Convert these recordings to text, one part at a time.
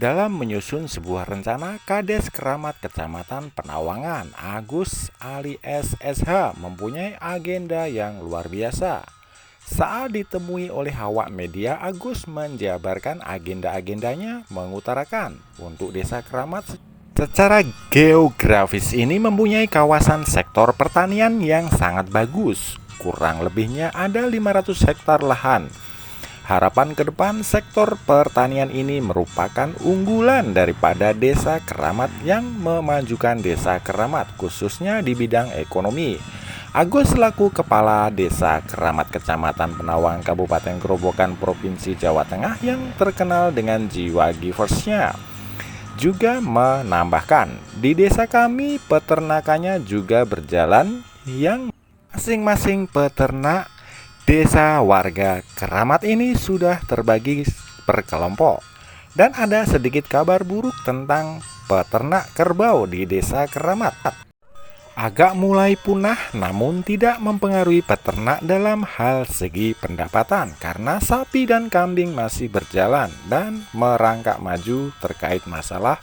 Dalam menyusun sebuah rencana, Kades Keramat Kecamatan Penawangan, Agus Ali SSH, mempunyai agenda yang luar biasa. Saat ditemui oleh awak media, Agus menjabarkan agenda-agendanya, mengutarakan untuk Desa Keramat secara geografis ini mempunyai kawasan sektor pertanian yang sangat bagus. Kurang lebihnya ada 500 hektar lahan. Harapan ke depan sektor pertanian ini merupakan unggulan daripada Desa Keramat yang memajukan Desa Keramat khususnya di bidang ekonomi. Agus selaku Kepala Desa Keramat Kecamatan Penawangan Kabupaten Grobogan Provinsi Jawa Tengah yang terkenal dengan jiwa giversnya juga menambahkan, di desa kami peternakannya juga berjalan yang masing-masing peternak desa warga Keramat ini sudah terbagi per kelompok. Dan ada sedikit kabar buruk tentang peternak kerbau di Desa Keramat. Agak mulai punah namun tidak mempengaruhi peternak dalam hal segi pendapatan karena sapi dan kambing masih berjalan dan merangkak maju terkait masalah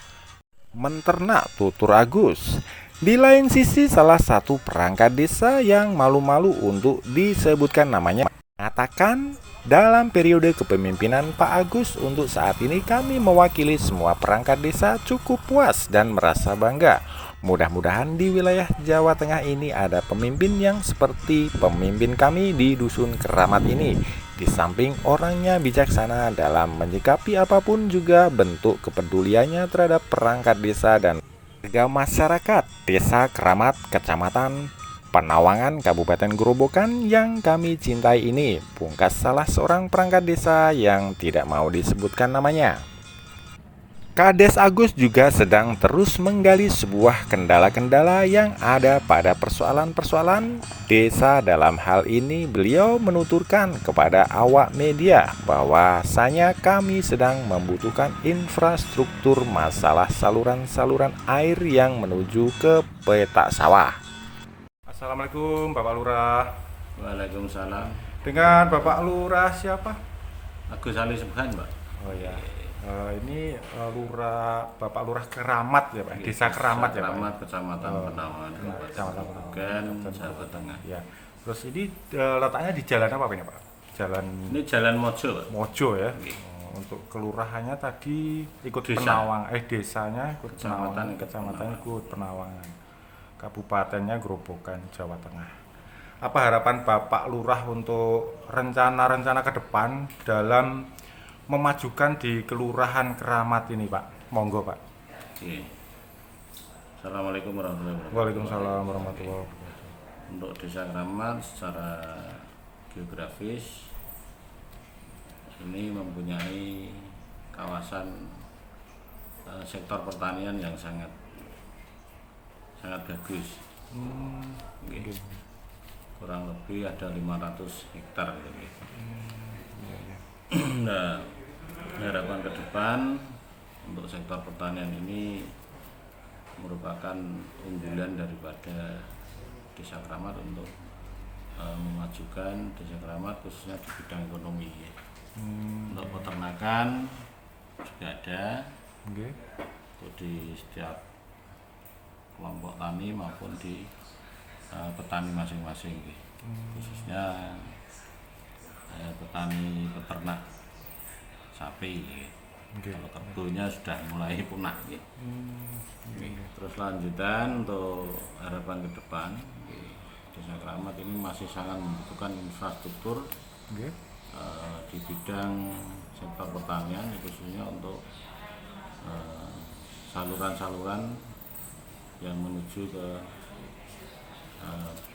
menternak, tutur Agus. Di lain sisi, salah satu perangkat desa yang malu-malu untuk disebutkan namanya mengatakan dalam periode kepemimpinan Pak Agus untuk saat ini kami mewakili semua perangkat desa cukup puas dan merasa bangga. Mudah-mudahan di wilayah Jawa Tengah ini ada pemimpin yang seperti pemimpin kami di Dusun Keramat ini. Di samping orangnya bijaksana dalam menyikapi apapun juga bentuk kepeduliannya terhadap perangkat desa dan warga masyarakat Desa Keramat Kecamatan Penawangan Kabupaten Grobogan yang kami cintai ini. Pungkas salah seorang perangkat desa yang tidak mau disebutkan namanya. Kades Agus juga sedang terus menggali sebuah kendala-kendala yang ada pada persoalan-persoalan desa. Dalam hal ini beliau menuturkan kepada awak media bahwasanya kami sedang membutuhkan infrastruktur masalah saluran-saluran air yang menuju ke petak sawah. Assalamualaikum Bapak Lurah. Waalaikumsalam. Dengan Bapak Lurah siapa? Agus Ali Subhan, Pak. Oh ya. Ini Bapak Lurah Keramat ya Pak, Desa Keramat ya Pak. Keramat Kecamatan Penawangan, Kabupaten Grobogan, Jawa Tengah. Ya. Terus ini letaknya di jalan apa ini Pak? Ini Jalan Mojo, Pak. Mojo ya. Untuk kelurahannya tadi ikut Desa. Desanya ikut Kecamatan ikut Penawangan. Kabupatennya Grobogan, Jawa Tengah. Apa harapan Bapak Lurah untuk rencana-rencana ke depan dalam memajukan di Kelurahan Keramat ini Pak? Monggo Pak. Oke. Assalamualaikum warahmatullahi wabarakatuh. Waalaikumsalam warahmatullahi wabarakatuh. Untuk Desa Keramat secara geografis ini mempunyai kawasan sektor pertanian yang sangat bagus. Okay. Kurang lebih ada 500 hektar gitu. Nah, harapan ke depan untuk sektor pertanian ini merupakan unggulan daripada Desa Keramat untuk memajukan Desa Keramat khususnya di bidang ekonomi. Untuk peternakan juga ada, untuk di setiap kelompok tani maupun di petani masing-masing, khususnya petani peternak sapi. Kalau kerbaunya sudah mulai punah. Terus lanjutan untuk harapan ke depan, Desa Keramat ini masih sangat membutuhkan infrastruktur di bidang sektor pertanian, khususnya untuk saluran-saluran yang menuju ke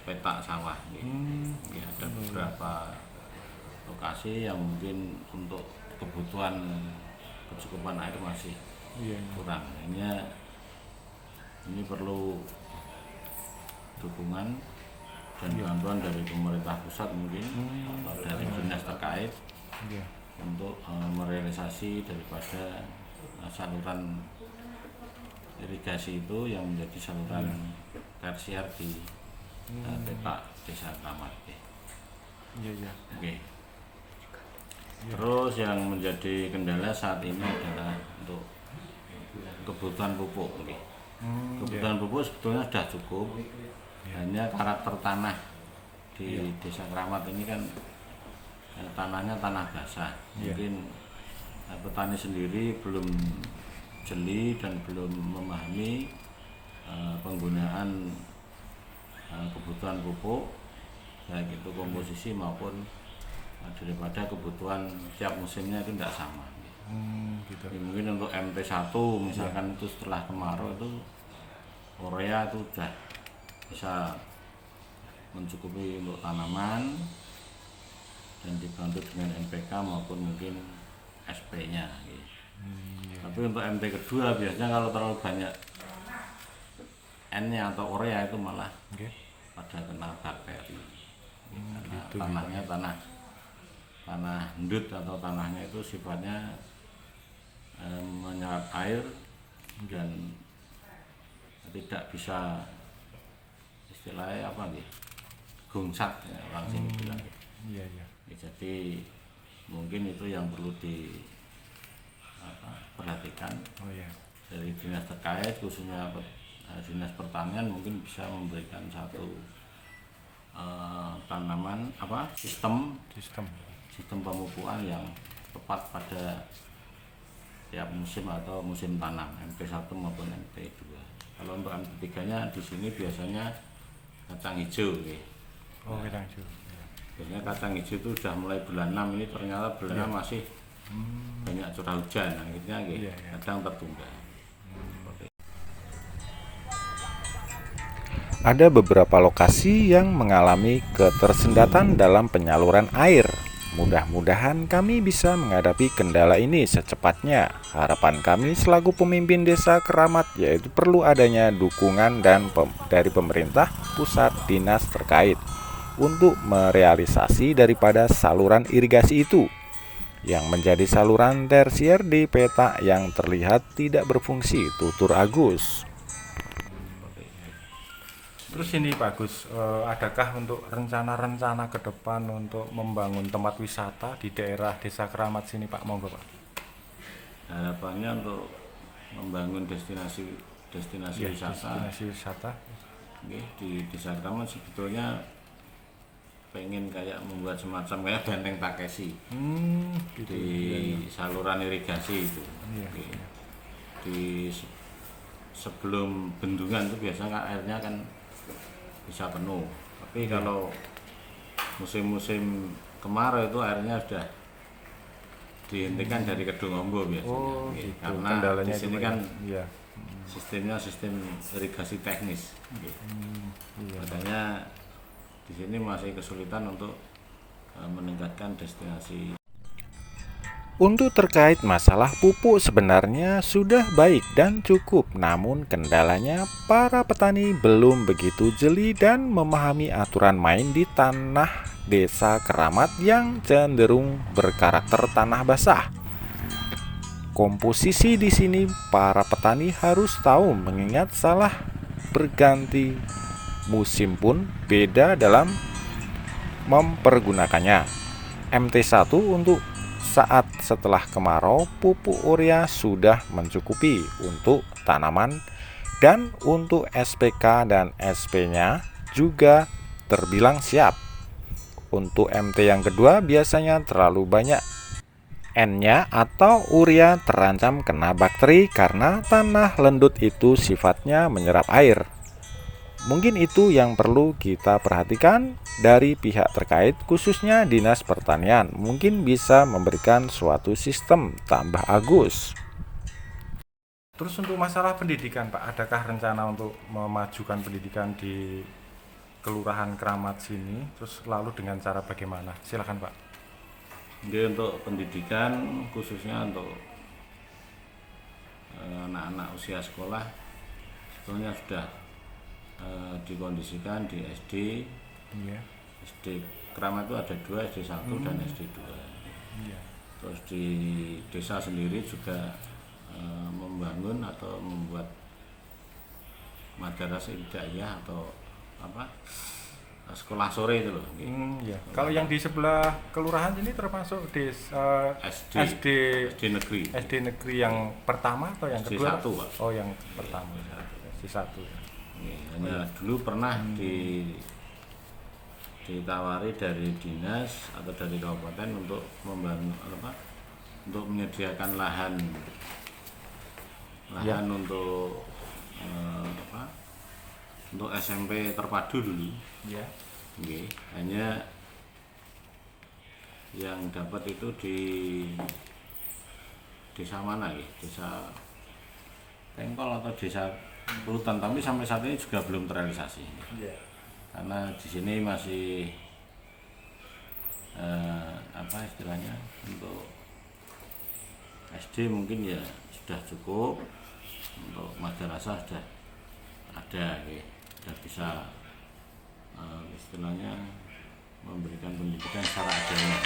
petak sawah. Ada beberapa lokasi yang mungkin untuk kebutuhan kecukupan air masih kurang. Ini perlu dukungan dan bantuan dari pemerintah pusat mungkin atau dari dinas terkait untuk merealisasi daripada saluran irigasi itu yang menjadi saluran tersier di petak Desa Keramat. Oke. Terus yang menjadi kendala saat ini adalah untuk kebutuhan pupuk. Nggih. Iya. Kebutuhan pupuk sebetulnya sudah cukup. Hanya karakter tanah di Desa Keramat ini kan tanahnya tanah basah. Mungkin petani sendiri belum jeli dan belum memahami penggunaan kebutuhan pupuk, baik itu komposisi maupun daripada kebutuhan tiap musimnya itu tidak sama. Gitu. Ya, mungkin untuk MT1 misalkan itu setelah kemarau itu urea itu sudah bisa mencukupi untuk tanaman dan dibantu dengan NPK maupun mungkin SP-nya. Tapi untuk MT kedua biasanya kalau terlalu banyak N-nya atau urea itu malah pada kena bakteri. Karena tanahnya tanah endut atau tanahnya itu sifatnya menyerap air dan tidak bisa istilahnya apa nih, gungsat ya, orang sini bilang. Ya, jadi mungkin itu yang perlu diperhatikan dari dinas terkait, khususnya dinas pertanian mungkin bisa memberikan satu tanaman sistem pemupukan yang tepat pada tiap musim atau musim tanam MP1 maupun MP2. Kalau untuk MP3 nya di sini biasanya kacang hijau. Kacang hijau. Biasanya kacang hijau itu sudah mulai bulan 6 ini ternyata bulan 6 masih banyak curah hujan, akhirnya kadang tertunda. Ada beberapa lokasi yang mengalami ketersendatan dalam penyaluran air. Mudah-mudahan kami bisa menghadapi kendala ini secepatnya. Harapan kami selaku pemimpin Desa Keramat yaitu perlu adanya dukungan dari pemerintah pusat dinas terkait untuk merealisasi daripada saluran irigasi itu yang menjadi saluran tersier di peta yang terlihat tidak berfungsi. Tutur Agus. Terus ini Pak Agus, adakah untuk rencana-rencana ke depan untuk membangun tempat wisata di daerah Desa Keramat sini Pak? Monggo Pak. Harapannya untuk membangun destinasi wisata. Di Desa Keramat sebetulnya pengen kayak membuat semacam kayak benteng Takeshi di saluran irigasi itu. Di sebelum bendungan itu biasanya airnya kan bisa penuh, tapi kalau musim-musim kemarau itu airnya sudah dihentikan dari Kedung Ombo biasanya. Karena di sini kan sistemnya sistem irigasi teknis. Makanya di sini masih kesulitan untuk meningkatkan destinasi. Untuk terkait masalah pupuk sebenarnya sudah baik dan cukup, namun kendalanya para petani belum begitu jeli dan memahami aturan main di tanah Desa Keramat yang cenderung berkarakter tanah basah. Komposisi di sini para petani harus tahu mengingat salah berganti musim pun beda dalam mempergunakannya. MT1 untuk saat setelah kemarau, pupuk urea sudah mencukupi untuk tanaman dan untuk SPK dan SP-nya juga terbilang siap. Untuk MT yang kedua biasanya terlalu banyak N-nya atau urea terancam kena bakteri karena tanah lendut itu sifatnya menyerap air. Mungkin itu yang perlu kita perhatikan dari pihak terkait, khususnya Dinas Pertanian. Mungkin bisa memberikan suatu sistem. Tambah Agus. Terus untuk masalah pendidikan Pak, adakah rencana untuk memajukan pendidikan di Kelurahan Keramat sini? Terus lalu dengan cara bagaimana? Silakan Pak. Jadi untuk pendidikan khususnya untuk anak-anak usia sekolah sebetulnya sudah dikondisikan di SD. SD Keramat itu ada 2, SD 1 dan SD 2. Terus di desa sendiri juga membangun atau membuat madrasah ibtidaiyah atau sekolah sore itu loh. Ya. Kalau yang di sebelah kelurahan ini termasuk SD SD negeri yang pertama atau yang SD kedua? 1, Pak. Oh, yang pertama. SD 1. Hanya dulu pernah ditawari dari dinas atau dari kabupaten untuk untuk menyediakan lahan untuk untuk SMP terpadu dulu. Ya. Hanya yang dapat itu di desa mana ya? Desa Tengkol atau desa Rutan, tapi sampai saat ini juga belum terrealisasi. Karena di sini masih istilahnya untuk SD mungkin ya sudah cukup, untuk madrasah sudah ada, sudah bisa istilahnya memberikan pendidikan secara agama.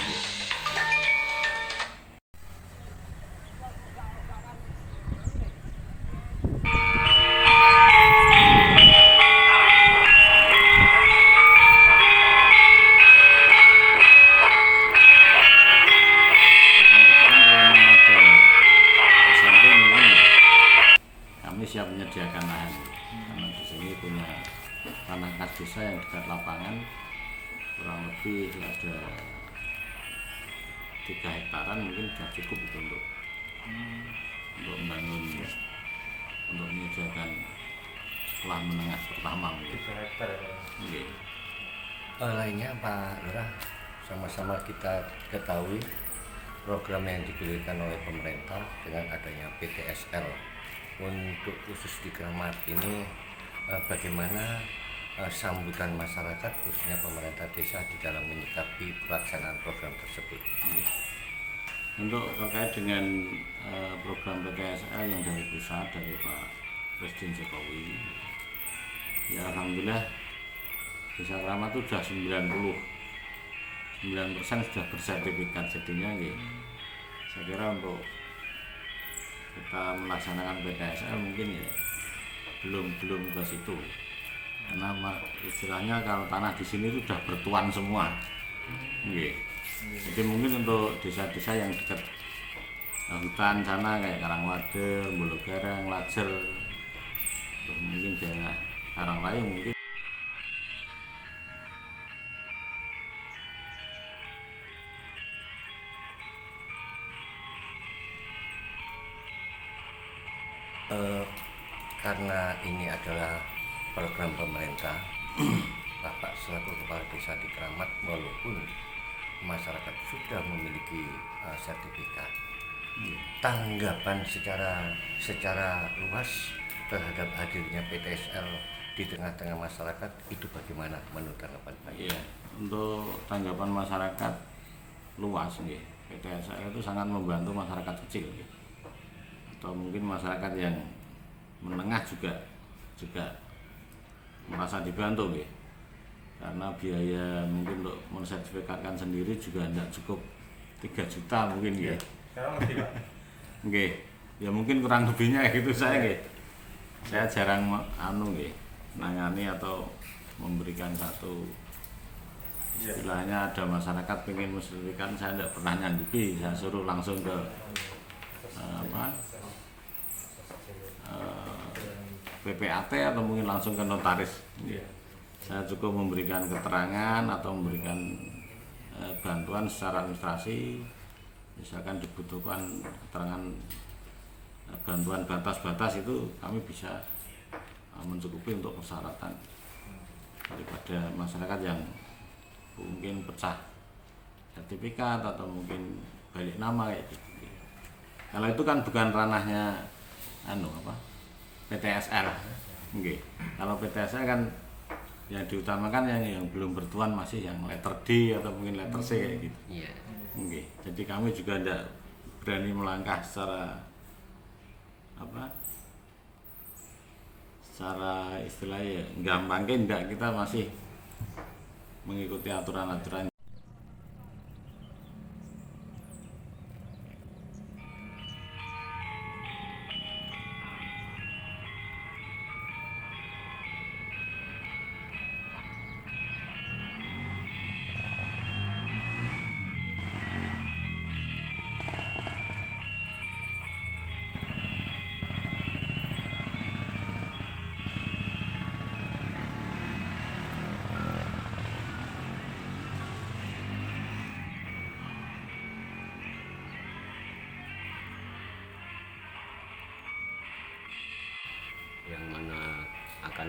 Siap menyediakan lahan karena di sini punya tanah kas desa yang dekat lapangan, kurang lebih ada 3 hektaran, mungkin sudah cukup itu untuk membangun, untuk menyediakan sekolah menengah pertama. 3 hektar ya. Lainnya Pak Lurah, sama-sama kita ketahui program yang digulirkan oleh pemerintah dengan adanya PTSL untuk khusus di Keramat ini, bagaimana sambutan masyarakat khususnya pemerintah desa di dalam menyikapi pelaksanaan program tersebut? Untuk terkait dengan program PTSL yang dari pusat, dari Pak Presiden Jokowi, ya alhamdulillah Desa Keramat itu sudah 99% sudah bersertifikat. Jadinya saya kira untuk kita melaksanakan PTSL mungkin ya belum ke situ, karena istilahnya kalau tanah di sini itu sudah bertuan semua. Jadi mungkin untuk desa-desa yang dekat hutan sana kayak Karangwader, Bologarang, Lajer, mungkin daerah Karangraya mungkin karena ini adalah program pemerintah, Bapak selaku kepala desa di Keramat, walaupun masyarakat sudah memiliki sertifikat, tanggapan secara luas terhadap hadirnya PTSL di tengah-tengah masyarakat itu bagaimana menurut tanggapan Pak? Iya, untuk tanggapan masyarakat luas PTSL itu sangat membantu masyarakat kecil, atau mungkin masyarakat yang menengah juga merasa dibantu, karena biaya mungkin untuk mensertifikatkan sendiri juga tidak cukup 3 juta mungkin. Sekarang lebih, Pak. Ya mungkin kurang lebihnya gitu. Saya jarang nangani atau memberikan satu istilahnya, ada masyarakat pengen mensertifikatkan, saya tidak pernah nyanggupi, saya suruh langsung ke PPAT atau mungkin langsung ke notaris. Saya cukup memberikan keterangan atau memberikan bantuan secara administrasi, misalkan dibutuhkan keterangan bantuan batas-batas, itu kami bisa mencukupi untuk persyaratan daripada masyarakat yang mungkin pecah sertifikat atau mungkin balik nama kayak gitu. Kalau itu kan bukan ranahnya PTSL. Kalau PTSL kan yang diutamakan yang belum bertuan, masih yang letter D atau mungkin letter C kayak gitu. Jadi kami juga tidak berani melangkah secara istilahnya gampangnya enggak, kita masih mengikuti aturan-aturan.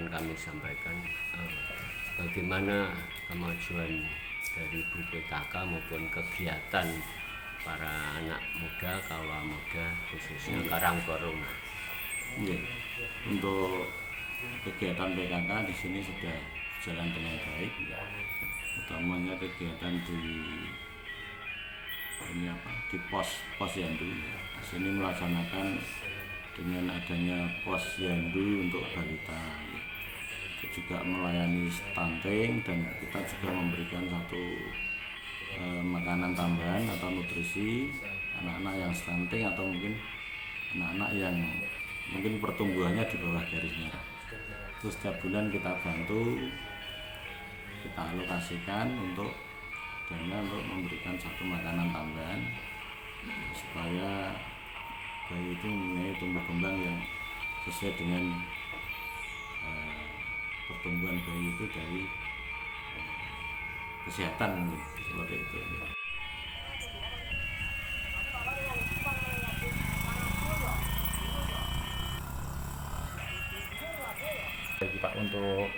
akan kami sampaikan bagaimana kemajuan dari BPKK maupun kegiatan para anak muda, kaula muda khususnya Karang Corona. Untuk kegiatan PKK di sini sudah jalan dengan baik, utamanya kegiatan di pos Yandu. Di sini melaksanakan dengan adanya pos Yandu untuk balita, itu juga melayani stunting, dan kita juga memberikan satu makanan tambahan atau nutrisi anak-anak yang stunting atau mungkin anak-anak yang mungkin pertumbuhannya di bawah garis merah. Terus setiap bulan kita bantu, kita alokasikan untuk dana untuk memberikan satu makanan tambahan supaya bayi itu mempunyai tumbuh kembang yang sesuai dengan pertumbuhan bayi itu dari kesehatan, mungkin seperti itu. Jadi Pak, untuk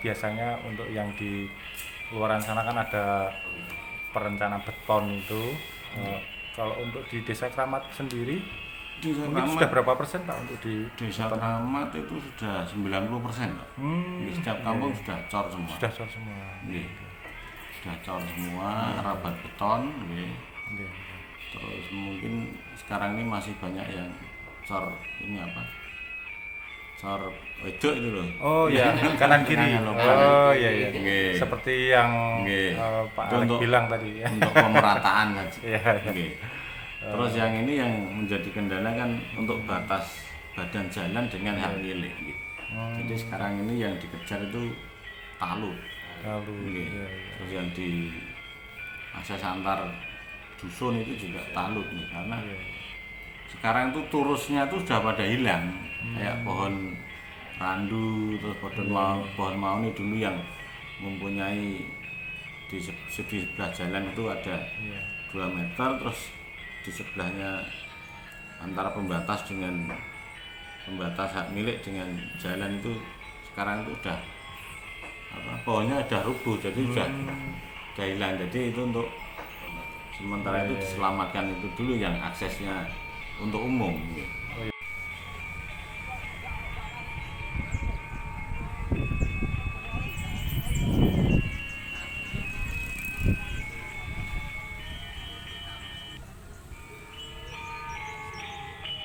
biasanya untuk yang di luaran sana kan ada perencanaan beton itu. Kalau untuk di Desa Kramat sendiri mungkin sudah berapa persen Pak untuk di Desa Kramat itu sudah 90%, Pak. Di setiap kampung sudah cor semua. Sudah cor semua. Sudah cor semua, rabat beton. Terus mungkin sekarang ini masih banyak yang cor ini apa? Cor wedok itu loh. Oh iya, kanan kiri. Oh iya. Seperti yang Pak Alek bilang tadi ya. Untuk pemerataan saja. Iya. Terus yang ini yang menjadi kendala kan untuk batas badan jalan dengan hak milik gitu. Jadi sekarang ini yang dikejar itu talut. Terus yang di akses antar dusun itu juga talut nih, karena sekarang itu turusnya itu sudah pada hilang. Kayak pohon randu, terus pohon mauni dulu yang mempunyai di sebelah jalan itu ada 2 meter, terus di sebelahnya antara pembatas hak milik dengan jalan itu sekarang itu udah pohonnya udah rubuh, jadi udah hilang. Jadi itu untuk sementara itu diselamatkan itu dulu yang aksesnya untuk umum.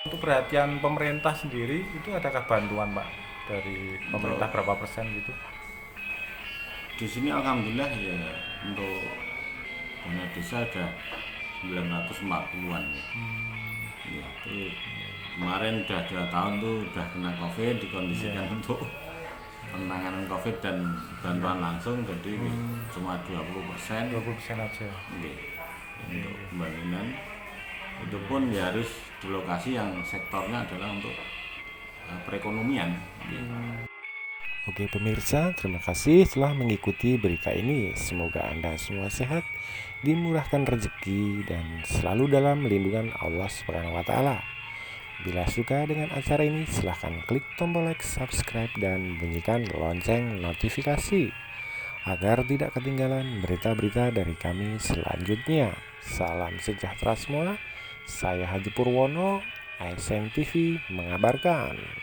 Untuk perhatian pemerintah sendiri itu adakah bantuan Pak dari pemerintah berapa persen gitu? Di sini alhamdulillah ya, untuk dana desa ada 940-an ya. Kemarin udah 2 tahun tuh udah kena COVID, dikondisikan untuk penanganan COVID dan bantuan langsung, jadi cuma 20%. 20% aja. Untuk pembangunan itu pun ya harus di lokasi yang sektornya adalah untuk perekonomian. Oke pemirsa, terima kasih telah mengikuti berita ini. Semoga Anda semua sehat, dimurahkan rezeki, dan selalu dalam lindungan Allah SWT. Bila suka dengan acara ini, silahkan klik tombol like, subscribe, dan bunyikan lonceng notifikasi agar tidak ketinggalan berita-berita dari kami selanjutnya. Salam sejahtera semua. Saya Haji Purwono, ASN TV mengabarkan.